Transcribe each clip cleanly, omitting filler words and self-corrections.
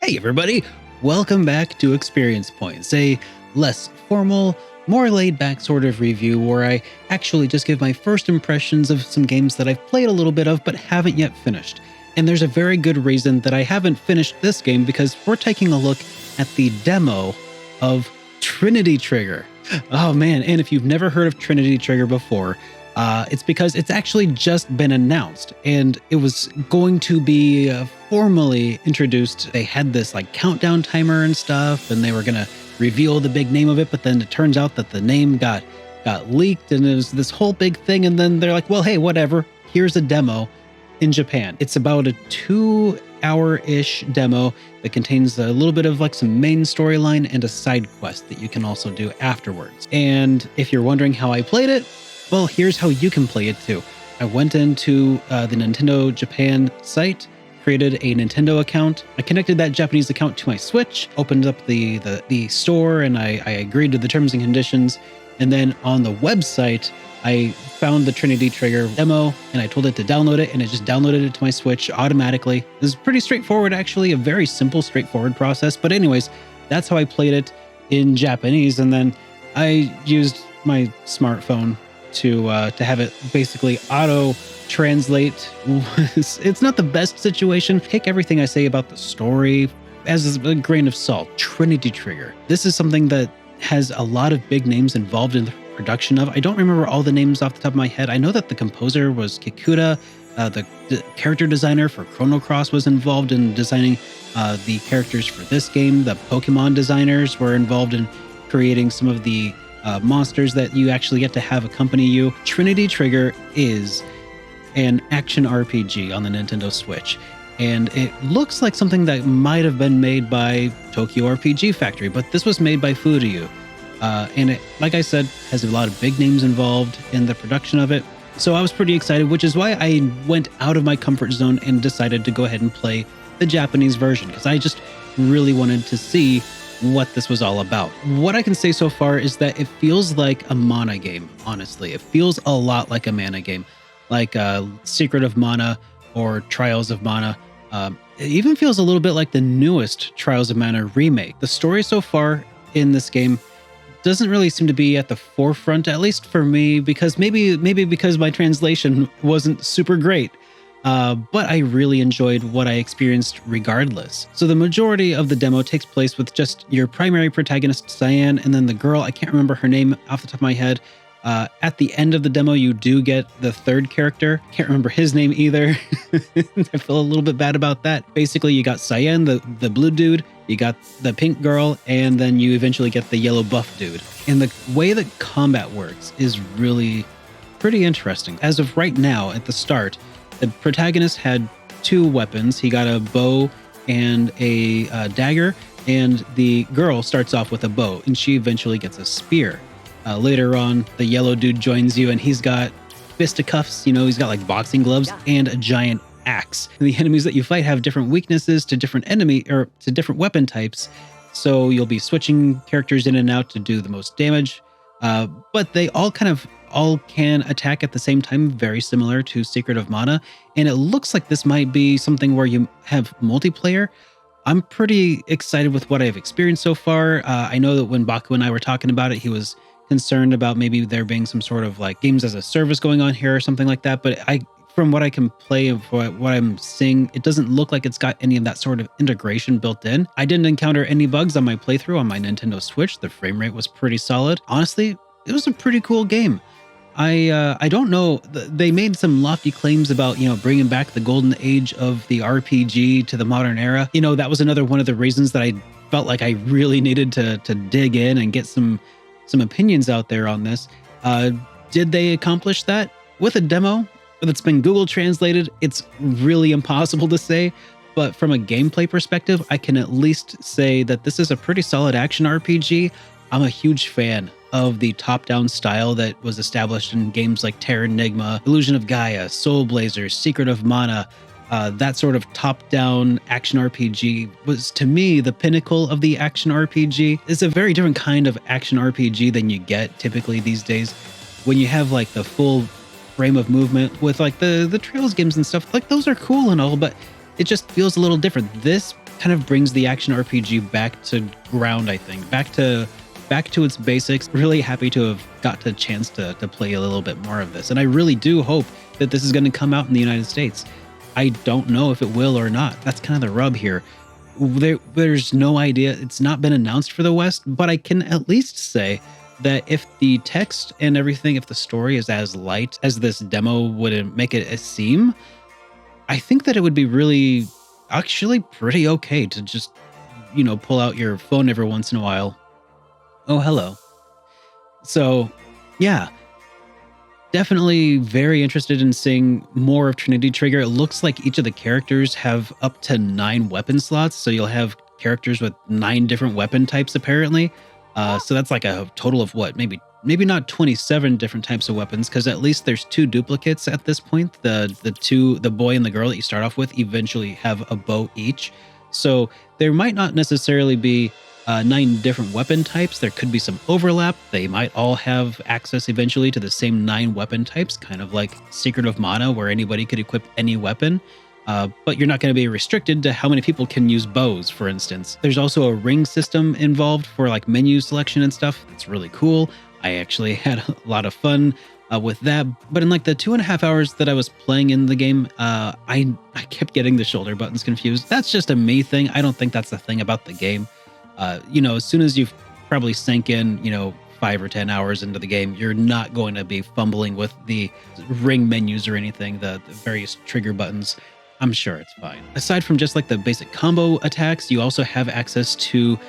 Hey everybody, welcome back to Experience Points, a less formal, more laid-back sort of review where I actually just give my first impressions of some games that I've played a little bit of but haven't yet finished. And there's a very good reason that I haven't finished this game, because we're taking a look at the demo of Trinity Trigger. Oh man, and if you've never heard of Trinity Trigger before, it's because it's actually just been announced and it was going to be formally introduced. They had this like countdown timer and stuff, and they were going to reveal the big name of it. But then it turns out that the name got leaked and it was this whole big thing. And then they're like, well, hey, whatever. Here's a demo in Japan. It's about a 2-hour-ish demo that contains a little bit of like some main storyline and a side quest that you can also do afterwards. And if you're wondering how I played it, well, here's how you can play it too. I went into the Nintendo Japan site, created a Nintendo account. I connected that Japanese account to my Switch, opened up the store, and I agreed to the terms and conditions. And then on the website, I found the Trinity Trigger demo and I told it to download it, and it just downloaded it to my Switch automatically. It was pretty straightforward, actually, a very simple, straightforward process. But anyways, that's how I played it in Japanese. And then I used my smartphone to have it basically auto translate. It's not the best situation. Take everything I say about the story as a grain of salt. Trinity Trigger. This is something that has a lot of big names involved in the production of. I don't remember all the names off the top of my head. I know that the composer was Kikuta. The character designer for Chrono Cross was involved in designing the characters for this game. The Pokemon designers were involved in creating some of the monsters that you actually get to have accompany you. Trinity Trigger is an action RPG on the Nintendo Switch, and it looks like something that might have been made by Tokyo RPG Factory, but this was made by FuRyu. And it, like I said, has a lot of big names involved in the production of it. So I was pretty excited, which is why I went out of my comfort zone and decided to go ahead and play the Japanese version, because I just really wanted to see what this was all about. What I can say so far is that it feels like a mana game, honestly. It feels a lot like a mana game, like Secret of Mana or Trials of Mana. It even feels a little bit like the newest Trials of Mana remake. The story so far in this game doesn't really seem to be at the forefront, at least for me, because maybe because my translation wasn't super great. But I really enjoyed what I experienced regardless. So the majority of the demo takes place with just your primary protagonist, Cyan, and then the girl, I can't remember her name off the top of my head. At the end of the demo, you do get the third character. Can't remember his name either. I feel a little bit bad about that. Basically, you got Cyan, the blue dude, you got the pink girl, and then you eventually get the yellow buff dude. And the way that combat works is really pretty interesting. As of right now, at the start, the protagonist had 2 weapons. He got a bow and a dagger, and the girl starts off with a bow, and she eventually gets a spear. Later on, the yellow dude joins you, and he's got fisticuffs. You know, he's got like boxing gloves and a giant axe. And the enemies that you fight have different weaknesses to different to different weapon types. So you'll be switching characters in and out to do the most damage. But they all can attack at the same time, very similar to Secret of Mana. And it looks like this might be something where you have multiplayer. I'm pretty excited with what I've experienced so far. I know that when Baku and I were talking about it, he was concerned about maybe there being some sort of like games as a service going on here or something like that. But from what I can play and what I'm seeing, it doesn't look like it's got any of that sort of integration built in. I didn't encounter any bugs on my playthrough on my Nintendo Switch. The frame rate was pretty solid. Honestly, it was a pretty cool game. I don't know. They made some lofty claims about, bringing back the golden age of the RPG to the modern era. That was another one of the reasons that I felt like I really needed to dig in and get some opinions out there on this. Did they accomplish that? With a demo that's been Google translated, it's really impossible to say. But from a gameplay perspective, I can at least say that this is a pretty solid action RPG. I'm a huge fan of the top-down style that was established in games like Terra Enigma, Illusion of Gaia, Soul Blazer, Secret of Mana. That sort of top-down action RPG was, to me, the pinnacle of the action RPG. It's a very different kind of action RPG than you get typically these days. When you have like the full frame of movement with like the Trails games and stuff, like those are cool and all, but it just feels a little different. This kind of brings the action RPG back to ground, I think, back to its basics. Really happy to have got the chance to play a little bit more of this. And I really do hope that this is going to come out in the United States. I don't know if it will or not. That's kind of the rub here. There's no idea. It's not been announced for the West, but I can at least say that if the text and everything, if the story is as light as this demo would make it seem, I think that it would be really actually pretty okay to just, pull out your phone every once in a while. Oh, hello. So, yeah, definitely very interested in seeing more of Trinity Trigger. It looks like each of the characters have up to 9 weapon slots. So you'll have characters with 9 different weapon types, apparently. So that's like a total of what? Maybe not 27 different types of weapons, because at least there's 2 duplicates at this point. The boy and the girl that you start off with eventually have a bow each. So there might not necessarily be 9 different weapon types. There could be some overlap. They might all have access eventually to the same 9 weapon types, kind of like Secret of Mana, where anybody could equip any weapon. But you're not going to be restricted to how many people can use bows, for instance. There's also a ring system involved for like menu selection and stuff. That's really cool. I actually had a lot of fun with that. But in like the 2.5 hours that I was playing in the game, I kept getting the shoulder buttons confused. That's just a me thing. I don't think that's the thing about the game. As soon as you've probably sank in, 5 or 10 hours into the game, you're not going to be fumbling with the ring menus or anything, the various trigger buttons. I'm sure it's fine. Aside from just like the basic combo attacks, you also have access to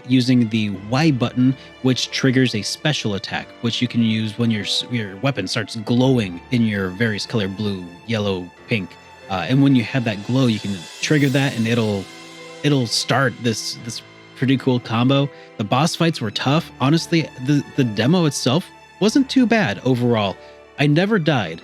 using the Y button, which triggers a special attack, which you can use when your weapon starts glowing in your various color: blue, yellow, pink. And when you have that glow, you can trigger that, and it'll start this pretty cool combo. The boss fights were tough. Honestly, the demo itself wasn't too bad overall. I never died.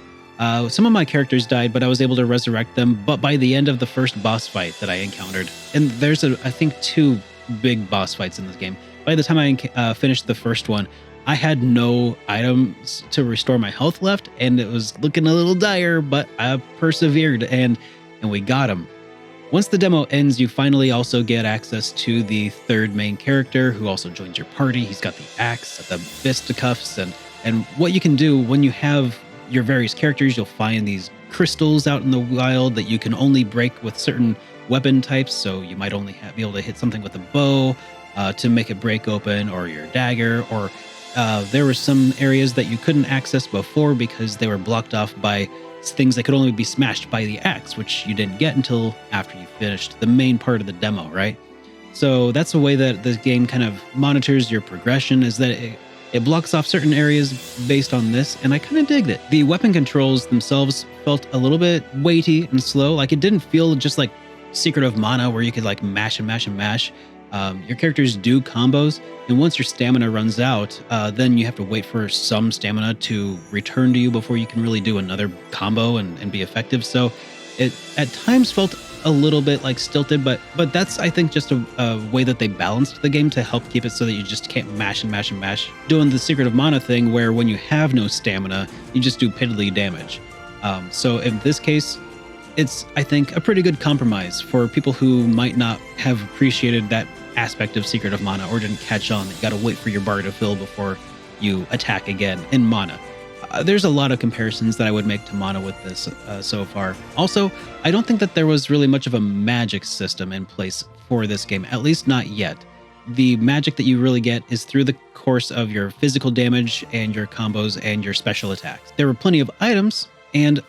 Some of my characters died, but I was able to resurrect them. But by the end of the first boss fight that I encountered, and there's I think 2 big boss fights in this game. By the time I finished the first one, I had no items to restore my health left, and it was looking a little dire, but I persevered, and we got him. Once the demo ends, you finally also get access to the 3rd main character, who also joins your party. He's got the axe, the fisticuffs, and what you can do when you have your various characters, you'll find these crystals out in the wild that you can only break with certain weapon types. So you might only be able to hit something with a bow to make it break open, or your dagger, or there were some areas that you couldn't access before because they were blocked off by things that could only be smashed by the axe, which you didn't get until after you finished the main part of the demo, right? So that's a way that this game kind of monitors your progression, is that it blocks off certain areas based on this, and I kind of digged it. The weapon controls themselves felt a little bit weighty and slow. Like, it didn't feel just like Secret of Mana, where you could like mash and mash and mash. Your characters do combos, and once your stamina runs out, then you have to wait for some stamina to return to you before you can really do another combo and be effective. So it at times felt a little bit like stilted, but that's, I think, just a way that they balanced the game to help keep it so that you just can't mash and mash and mash, doing the Secret of Mana thing where when you have no stamina, you just do piddly damage. So in this case, it's, I think, a pretty good compromise for people who might not have appreciated that aspect of Secret of Mana, or didn't catch on that you gotta wait for your bar to fill before you attack again in Mana. There's a lot of comparisons that I would make to Mana with this so far. Also, I don't think that there was really much of a magic system in place for this game, at least not yet. The magic that you really get is through the course of your physical damage and your combos and your special attacks. There were plenty of items, and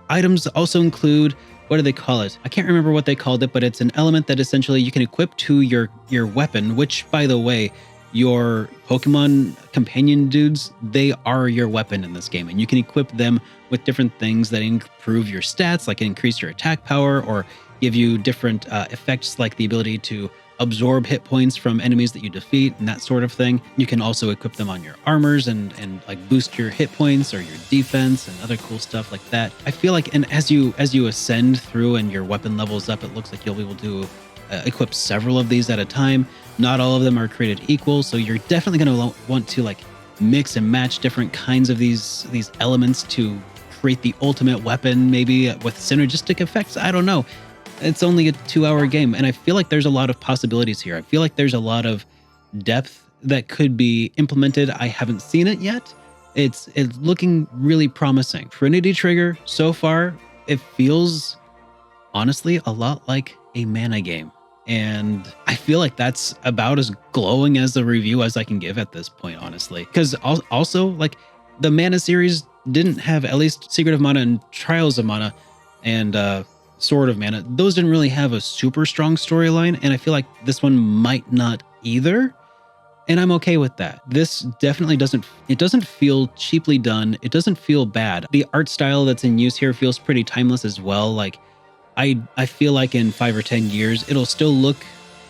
items also include, what do they call it? I can't remember what they called it, but it's an element that essentially you can equip to your weapon, which, by the way, your Pokemon companion dudes, they are your weapon in this game, and you can equip them with different things that improve your stats, like increase your attack power, or give you different effects like the ability to absorb hit points from enemies that you defeat and that sort of thing. You can also equip them on your armors and like boost your hit points or your defense and other cool stuff like that. I feel like, and as you ascend through and your weapon levels up, it looks like you'll be able to equip several of these at a time. Not all of them are created equal, so you're definitely going to want to like mix and match different kinds of these elements to create the ultimate weapon, maybe with synergistic effects. I don't know. It's only a 2-hour game, and I feel like there's a lot of possibilities here. I feel like there's a lot of depth that could be implemented. I haven't seen it yet. It's looking really promising. Trinity Trigger, so far, it feels honestly a lot like a mana game. And I feel like that's about as glowing as the review as I can give at this point, honestly. Because also, like, the mana series didn't have, at least Secret of Mana and Trials of Mana and Sword of Mana, those didn't really have a super strong storyline, and I feel like this one might not either. And I'm okay with that. This definitely doesn't feel cheaply done. It doesn't feel bad. The art style that's in use here feels pretty timeless as well. Like, I feel like in 5 or 10 years, it'll still look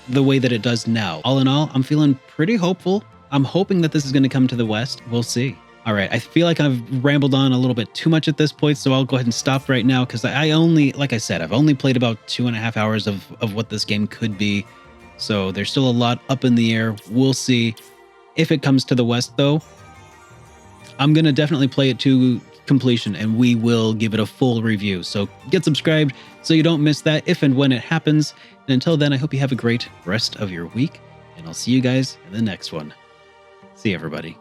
the way that it does now. All in all, I'm feeling pretty hopeful. I'm hoping that this is going to come to the West. We'll see. All right, I feel like I've rambled on a little bit too much at this point, so I'll go ahead and stop right now because I only, like I said, I've only played about 2.5 hours of what this game could be. So there's still a lot up in the air. We'll see. If it comes to the West, though, I'm going to definitely play it to completion, and we will give it a full review. So get subscribed so you don't miss that if and when it happens. And until then, I hope you have a great rest of your week, and I'll see you guys in the next one. See you, everybody.